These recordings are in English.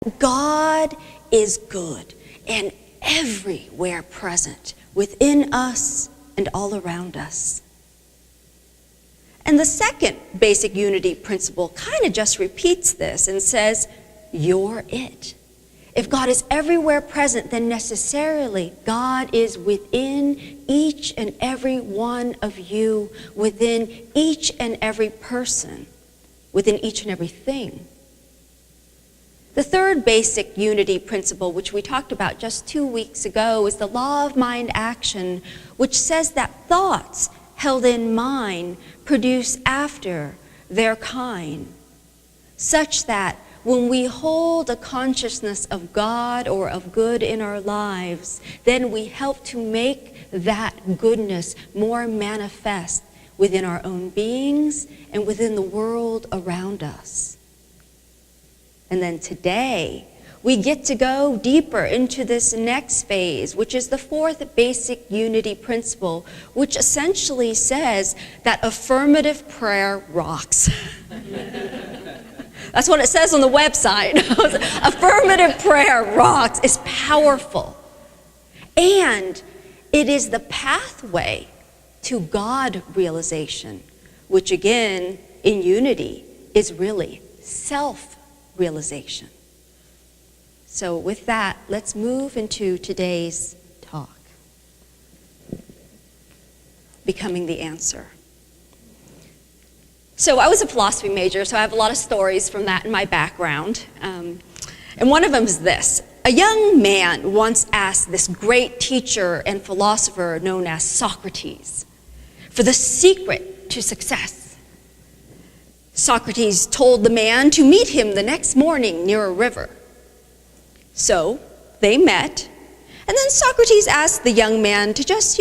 God is good and everywhere present within us and all around us. And the second basic unity principle kind of just repeats this and says, you're it. If God is everywhere present, then necessarily God is within each and every one of you, within each and every person, within each and every thing. The third basic unity principle, which we talked about just 2 weeks ago, is the law of mind action, which says that thoughts held in mind produce after their kind, such that when we hold a consciousness of God or of good in our lives, then we help to make that goodness more manifest within our own beings and within the world around us. And then today, we get to go deeper into this next phase, which is the fourth basic unity principle, which essentially says that affirmative prayer rocks. That's what it says on the website. Affirmative prayer rocks. It's powerful. And it is the pathway to God realization, which again, in unity, is really self-realization. So with that, let's move into today's talk. Becoming the answer. So I was a philosophy major, so I have a lot of stories from that in my background. And one of them is this. A young man once asked this great teacher and philosopher known as Socrates for the secret to success. Socrates told the man to meet him the next morning near a river. So they met, and then Socrates asked the young man to just,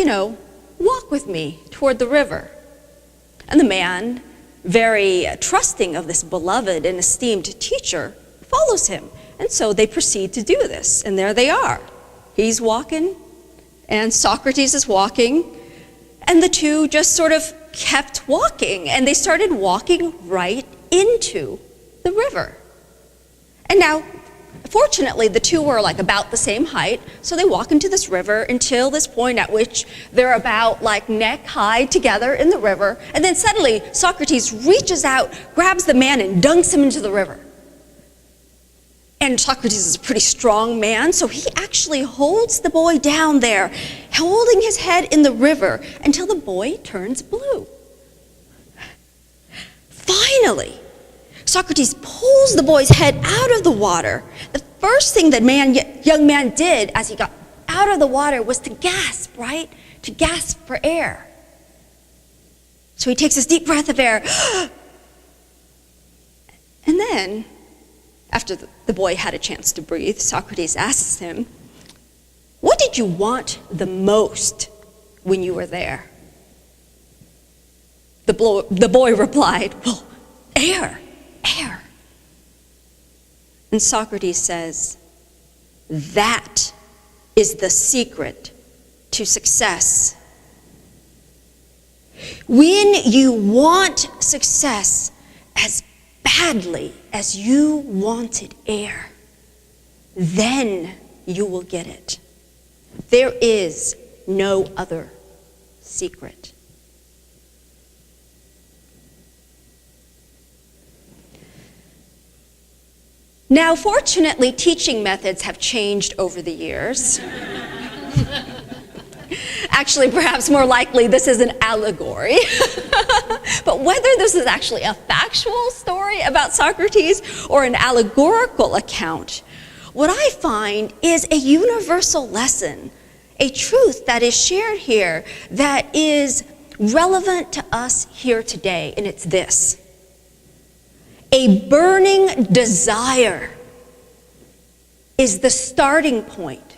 walk with me toward the river. And the man, very trusting of this beloved and esteemed teacher, follows him. And so they proceed to do this, and there they are. He's walking, and Socrates is walking, and the two just sort of kept walking, and they started walking right into the river. And now, fortunately, the two were like about the same height, so they walk into this river until this point at which they're about like neck high together in the river, and then suddenly Socrates reaches out, grabs the man, and dunks him into the river. And Socrates is a pretty strong man, so he actually holds the boy down there, holding his head in the river until the boy turns blue. Finally, Socrates pulls the boy's head out of the water. The first thing the young man did as he got out of the water was to gasp, right? To gasp for air. So he takes this deep breath of air. And then, after the boy had a chance to breathe, Socrates asks him, "What did you want the most when you were there?" The boy replied, "Well, air. And Socrates says, that is the secret to success. When you want success as badly as you wanted air, then you will get it. There is no other secret." Now, fortunately, teaching methods have changed over the years. Actually, perhaps more likely, this is an allegory. But whether this is actually a factual story about Socrates or an allegorical account, what I find is a universal lesson, a truth that is shared here that is relevant to us here today, and it's this. A burning desire is the starting point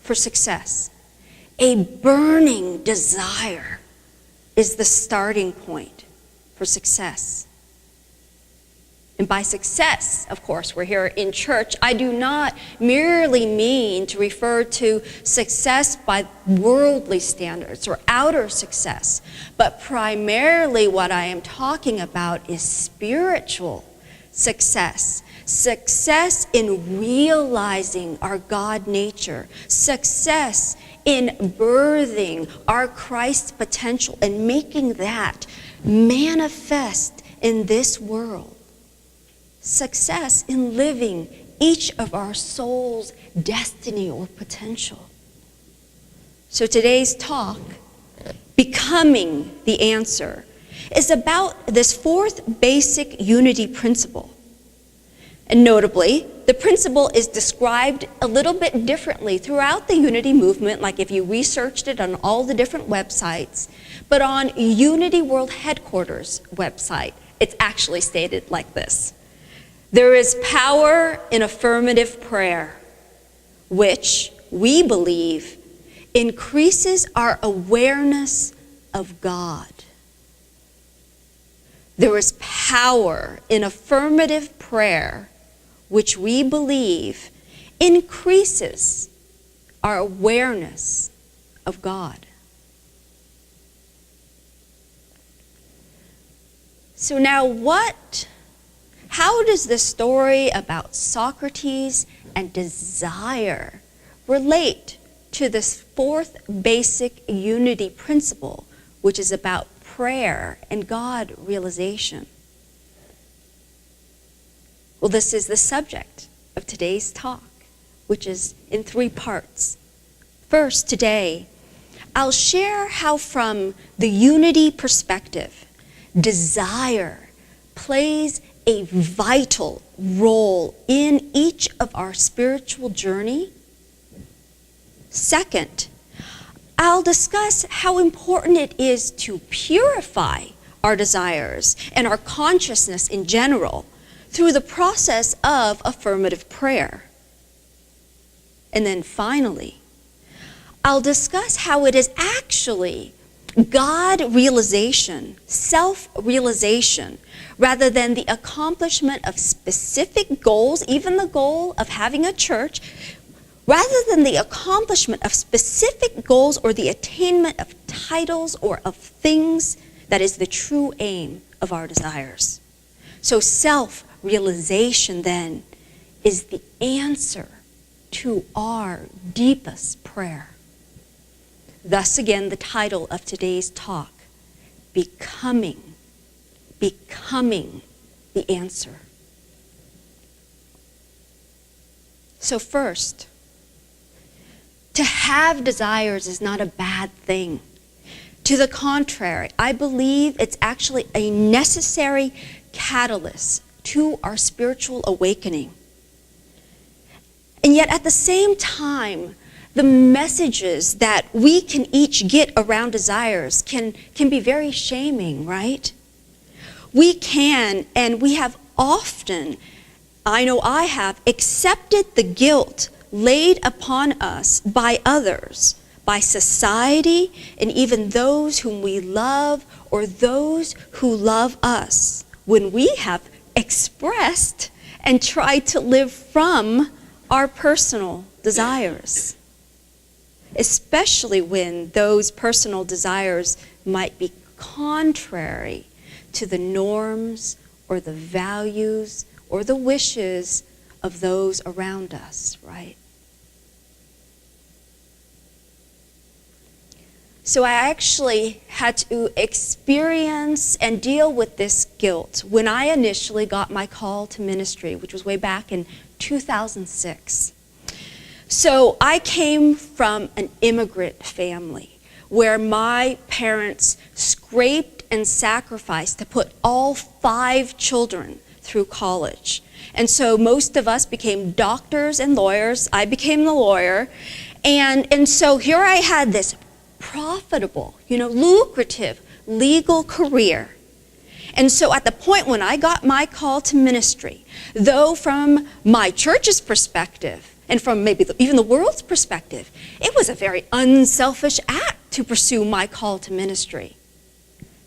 for success. A burning desire is the starting point for success. And by success, of course, we're here in church. I do not merely mean to refer to success by worldly standards or outer success, but primarily what I am talking about is spiritual success. success in realizing our God nature, success in birthing our Christ potential and making that manifest in this world, success in living each of our soul's destiny or potential. So today's talk, Becoming the Answer, is about this fourth basic unity principle. And notably, the principle is described a little bit differently throughout the unity movement, like if you researched it on all the different websites. But on Unity World Headquarters website, it's actually stated like this: there is power in affirmative prayer, which we believe increases our awareness of God. There is power in affirmative prayer, which we believe increases our awareness of God. So now how does the story about Socrates and desire relate to this fourth basic unity principle, which is about prayer and God realization? Well, this is the subject of today's talk, which is in 3 parts. First, today, I'll share how from the unity perspective, desire plays a vital role in each of our spiritual journey. Second, I'll discuss how important it is to purify our desires and our consciousness in general through the process of affirmative prayer. And then finally, I'll discuss how it is actually God realization, self-realization, rather than the accomplishment of specific goals, even the goal of having a church, rather than the accomplishment of specific goals or the attainment of titles or of things, that is the true aim of our desires. So self-realization then is the answer to our deepest prayer. Thus again, the title of today's talk, Becoming the Answer. So first, to have desires is not a bad thing. To the contrary, I believe it's actually a necessary catalyst to our spiritual awakening. And yet at the same time, the messages that we can each get around desires can be very shaming, right? We can, and we have often, I know I have, accepted the guilt laid upon us by others, by society, and even those whom we love or those who love us, when we have expressed and tried to live from our personal desires, especially when those personal desires might be contrary to the norms or the values or the wishes of those around us, right? So I actually had to experience and deal with this guilt when I initially got my call to ministry, which was way back in 2006. So I came from an immigrant family where my parents scraped and sacrificed to put all 5 children through college. And so most of us became doctors and lawyers. I became the lawyer. And so here I had this profitable, lucrative legal career. And so at the point when I got my call to ministry, though from my church's perspective, and from maybe even the world's perspective, it was a very unselfish act to pursue my call to ministry.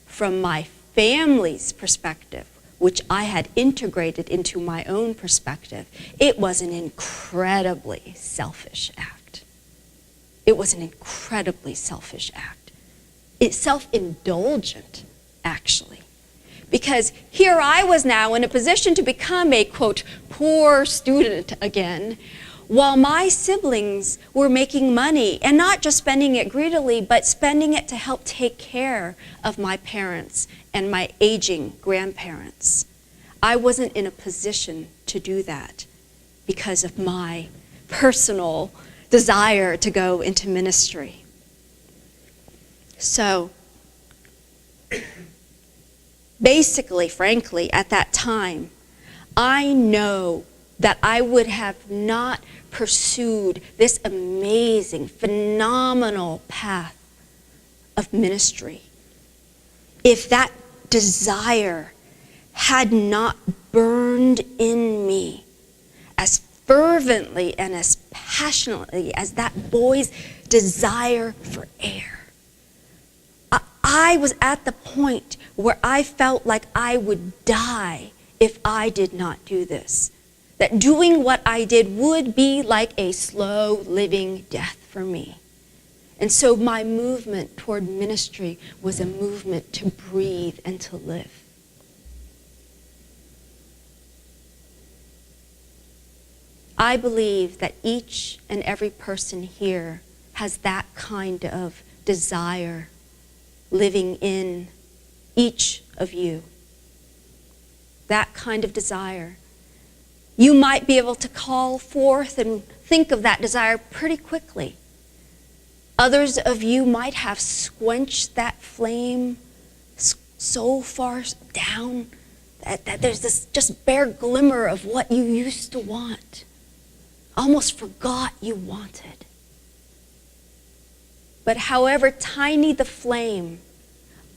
From my family's perspective, which I had integrated into my own perspective, it was an incredibly selfish act. It was an incredibly selfish act. It's self-indulgent, actually, because here I was now in a position to become a, quote, poor student again, while my siblings were making money, and not just spending it greedily, but spending it to help take care of my parents and my aging grandparents. I wasn't in a position to do that because of my personal desire to go into ministry. So, basically, frankly, at that time, I know that I would have not pursued this amazing, phenomenal path of ministry if that desire had not burned in me as fervently and as passionately as that boy's desire for air. I was at the point where I felt like I would die if I did not do this. That doing what I did would be like a slow living death for me. And so my movement toward ministry was a movement to breathe and to live. I believe that each and every person here has that kind of desire living in each of you. That kind of desire. You might be able to call forth and think of that desire pretty quickly. Others of you might have squenched that flame so far down that there's this just bare glimmer of what you used to want. Almost forgot you wanted. But however tiny the flame,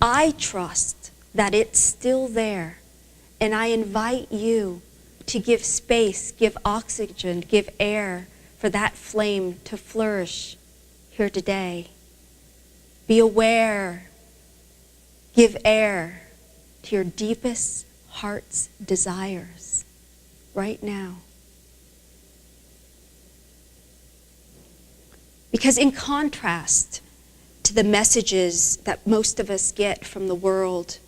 I trust that it's still there. And I invite you to give space, give oxygen, give air for that flame to flourish here today. Be aware. Give air to your deepest heart's desires right now. Because in contrast to the messages that most of us get from the world,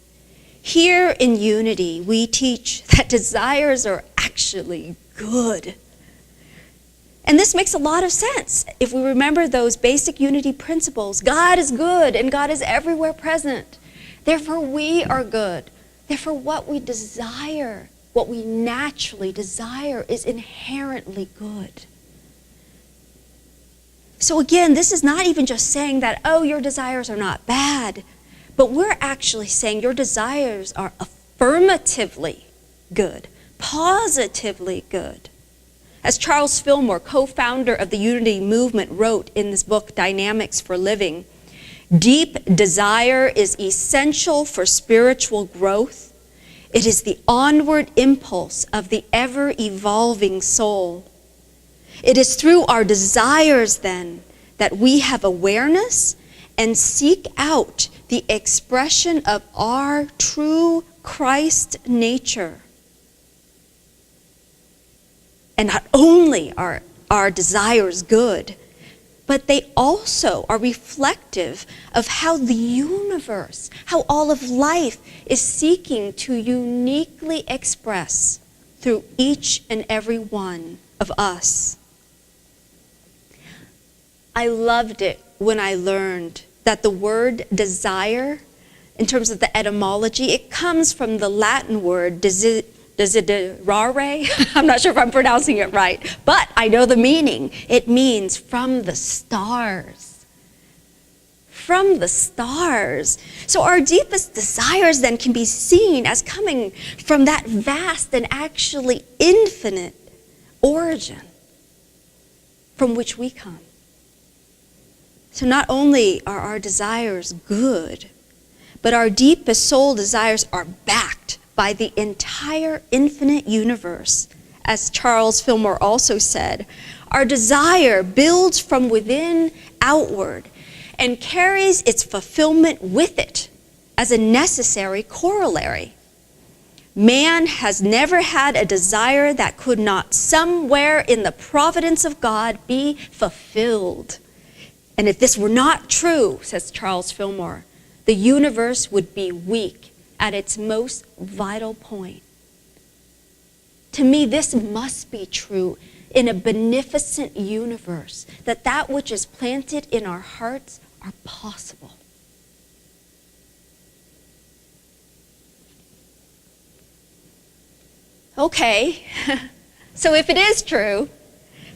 here in Unity, we teach that desires are actually good. And this makes a lot of sense if we remember those basic Unity principles. God is good and God is everywhere present. Therefore, we are good. Therefore, what we desire, what we naturally desire, is inherently good. So again, this is not even just saying that, oh, your desires are not bad, but we're actually saying your desires are affirmatively good, positively good. As Charles Fillmore, co-founder of the Unity movement, wrote in this book, Dynamics for Living, deep desire is essential for spiritual growth. It is the onward impulse of the ever-evolving soul. It is through our desires, then, that we have awareness and seek out the expression of our true Christ nature. And not only are our desires good, but they also are reflective of how the universe, how all of life is seeking to uniquely express through each and every one of us. I loved it when I learned that the word desire, in terms of the etymology, it comes from the Latin word desiderare. I'm not sure if I'm pronouncing it right, but I know the meaning. It means from the stars. From the stars. So our deepest desires then can be seen as coming from that vast and actually infinite origin from which we come. So not only are our desires good, but our deepest soul desires are backed by the entire infinite universe. As Charles Fillmore also said, our desire builds from within outward and carries its fulfillment with it as a necessary corollary. Man has never had a desire that could not somewhere in the providence of God be fulfilled. And if this were not true, says Charles Fillmore, the universe would be weak at its most vital point. To me, this must be true in a beneficent universe, that which is planted in our hearts are possible. Okay, so if it is true,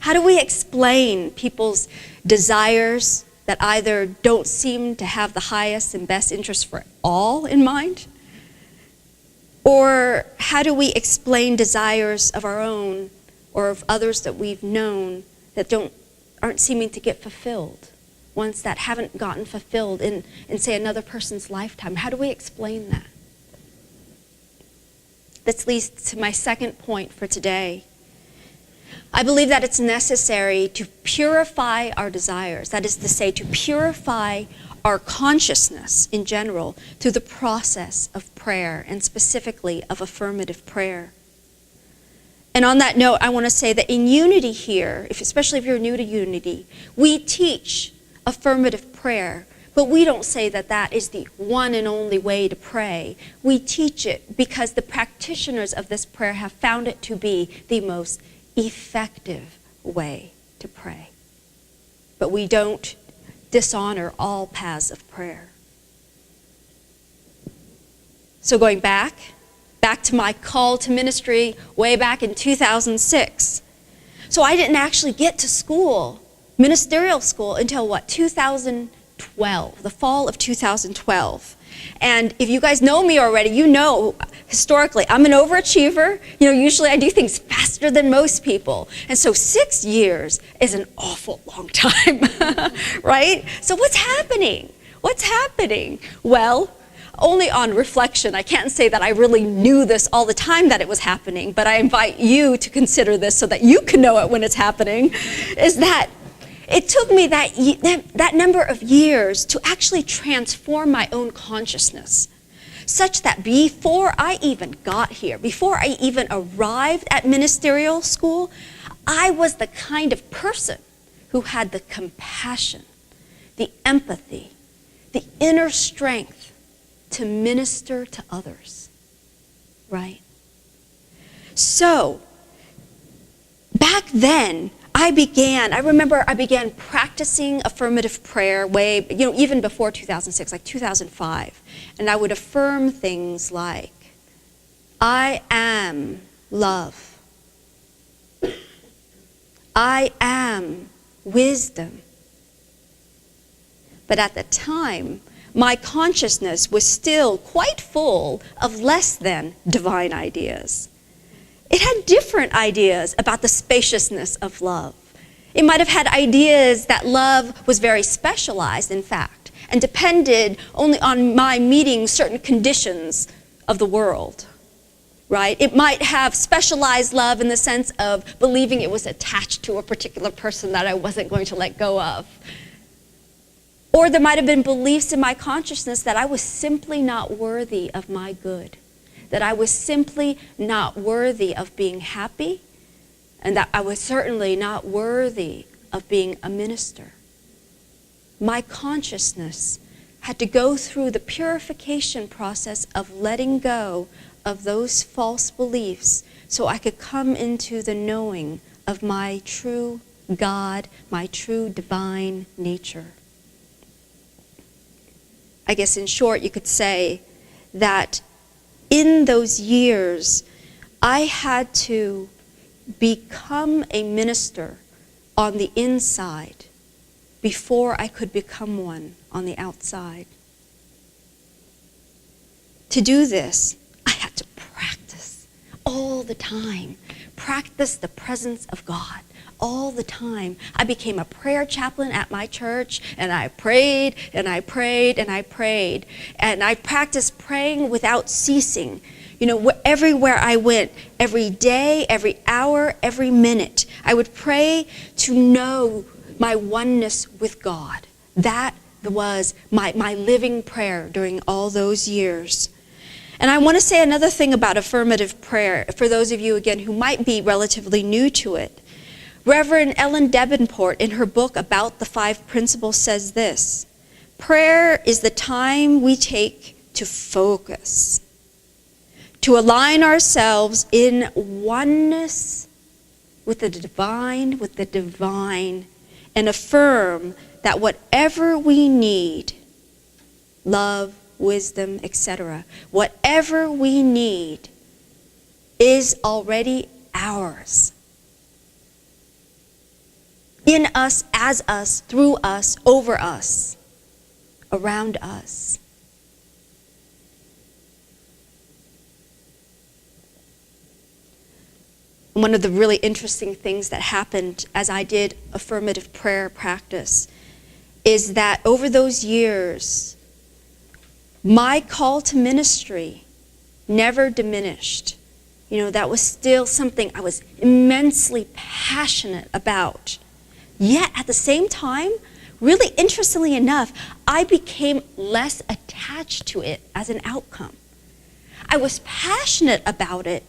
how do we explain people's desires that either don't seem to have the highest and best interest for all in mind? Or how do we explain desires of our own or of others that we've known that aren't seeming to get fulfilled? Ones that haven't gotten fulfilled in say, another person's lifetime. How do we explain that? This leads to my second point for today. I believe that it's necessary to purify our desires. That is to say, to purify our consciousness in general through the process of prayer, and specifically of affirmative prayer. And on that note, I want to say that in Unity here, especially if you're new to Unity, we teach affirmative prayer, but we don't say that is the one and only way to pray. We teach it because the practitioners of this prayer have found it to be the most effective way to pray. But we don't dishonor all paths of prayer. So going back to my call to ministry way back in 2006. So I didn't actually get to school, ministerial school, until 2012, the fall of 2012. And if you guys know me already, you know historically I'm an overachiever. Usually I do things faster than most people. And so 6 years is an awful long time, right? So what's happening? Well, only on reflection, I can't say that I really knew this all the time that it was happening, but I invite you to consider this so that you can know it when it's happening, is that it took me that number of years to actually transform my own consciousness, such that before I even got here, before I even arrived at ministerial school, I was the kind of person who had the compassion, the empathy, the inner strength to minister to others, right? So, back then, I began practicing affirmative prayer even before 2006, like 2005. And I would affirm things like, I am love. I am wisdom. But at the time, my consciousness was still quite full of less than divine ideas. It had different ideas about the spaciousness of love. It might have had ideas that love was very specialized, in fact, and depended only on my meeting certain conditions of the world, right? It might have specialized love in the sense of believing it was attached to a particular person that I wasn't going to let go of. Or there might have been beliefs in my consciousness that I was simply not worthy of my good, that I was simply not worthy of being happy, and that I was certainly not worthy of being a minister. My consciousness had to go through the purification process of letting go of those false beliefs so I could come into the knowing of my true God, my true divine nature. I guess in short, you could say that in those years, I had to become a minister on the inside before I could become one on the outside. To do this, I had to practice all the time, practice the presence of God all the time. I became a prayer chaplain at my church, and I prayed, and I prayed, and I prayed. And I practiced praying without ceasing. Everywhere I went, every day, every hour, every minute, I would pray to know my oneness with God. That was my living prayer during all those years. And I want to say another thing about affirmative prayer, for those of you, again, who might be relatively new to it. Reverend Ellen Davenport, in her book About the Five Principles, says this: prayer is the time we take to focus to align ourselves in oneness with the divine, and affirm that whatever we need, love, wisdom, etc., whatever we need is already ours. In us, as us, through us, over us, around us. One of the really interesting things that happened as I did affirmative prayer practice is that over those years, my call to ministry never diminished. That was still something I was immensely passionate about. Yet at the same time, really interestingly enough, I became less attached to it as an outcome. I was passionate about it,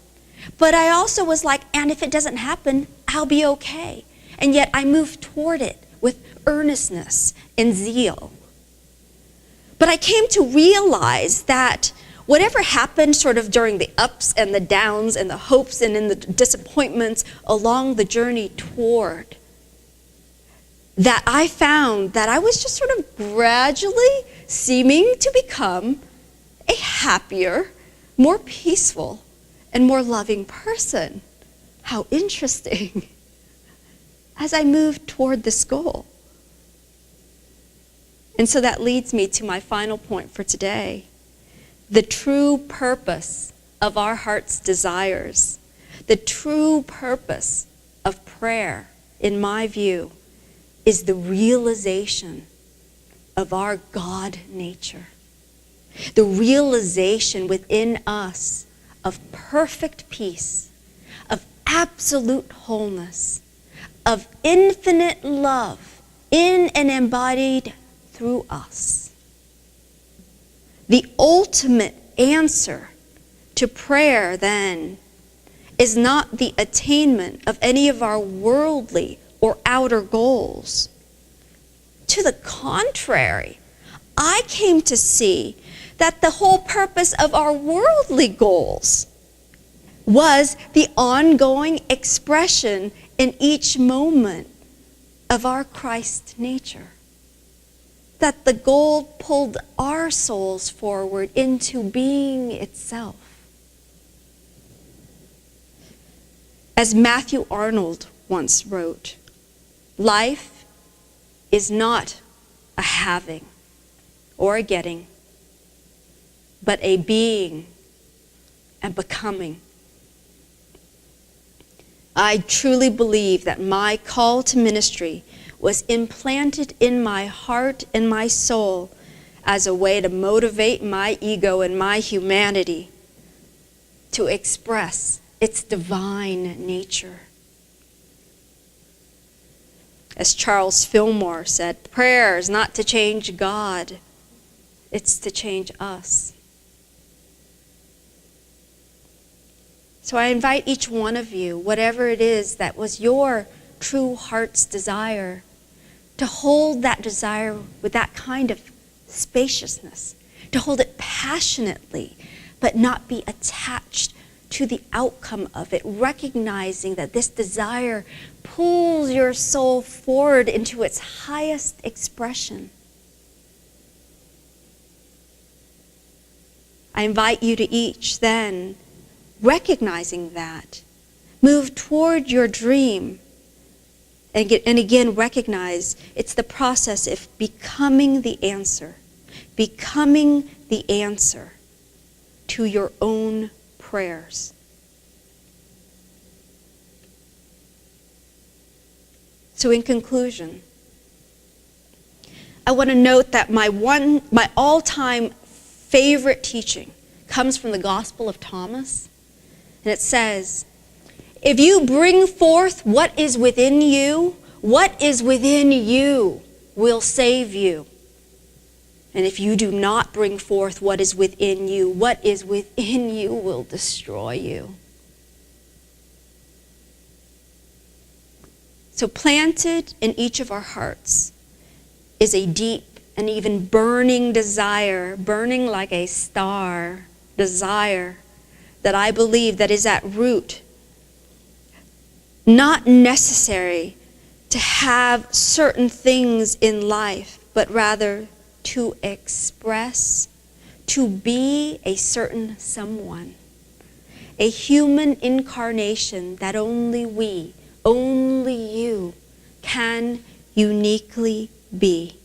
but I also was like, and if it doesn't happen, I'll be okay. And yet I moved toward it with earnestness and zeal. But I came to realize that whatever happened sort of during the ups and the downs and the hopes and in the disappointments along the journey toward, that I found that I was just sort of gradually seeming to become a happier, more peaceful, and more loving person. How interesting. As I moved toward this goal. And so that leads me to my final point for today. The true purpose of our heart's desires, the true purpose of prayer, in my view, is the realization of our God nature. The realization within us of perfect peace, of absolute wholeness, of infinite love in and embodied through us. The ultimate answer to prayer, then, is not the attainment of any of our worldly or outer goals. To the contrary, I came to see that the whole purpose of our worldly goals was the ongoing expression in each moment of our Christ nature. That the goal pulled our souls forward into being itself. As Matthew Arnold once wrote, life is not a having or a getting, but a being and becoming. I truly believe that my call to ministry was implanted in my heart and my soul as a way to motivate my ego and my humanity to express its divine nature. As Charles Fillmore said, prayer is not to change God, it's to change us. So I invite each one of you, whatever it is that was your true heart's desire, to hold that desire with that kind of spaciousness, to hold it passionately, but not be attached to the outcome of it, recognizing that this desire pulls your soul forward into its highest expression. I invite you to each then, recognizing that, move toward your dream, and again recognize it's the process of becoming the answer to your own prayers. So in conclusion, I want to note that my all-time favorite teaching comes from the Gospel of Thomas, and it says, if you bring forth what is within you will save you. And if you do not bring forth what is within you will destroy you. So planted in each of our hearts is a deep and even burning desire, burning like a star, desire that I believe that is at root, not necessary to have certain things in life, but rather to express, to be a certain someone, a human incarnation that only we, only you, can uniquely be.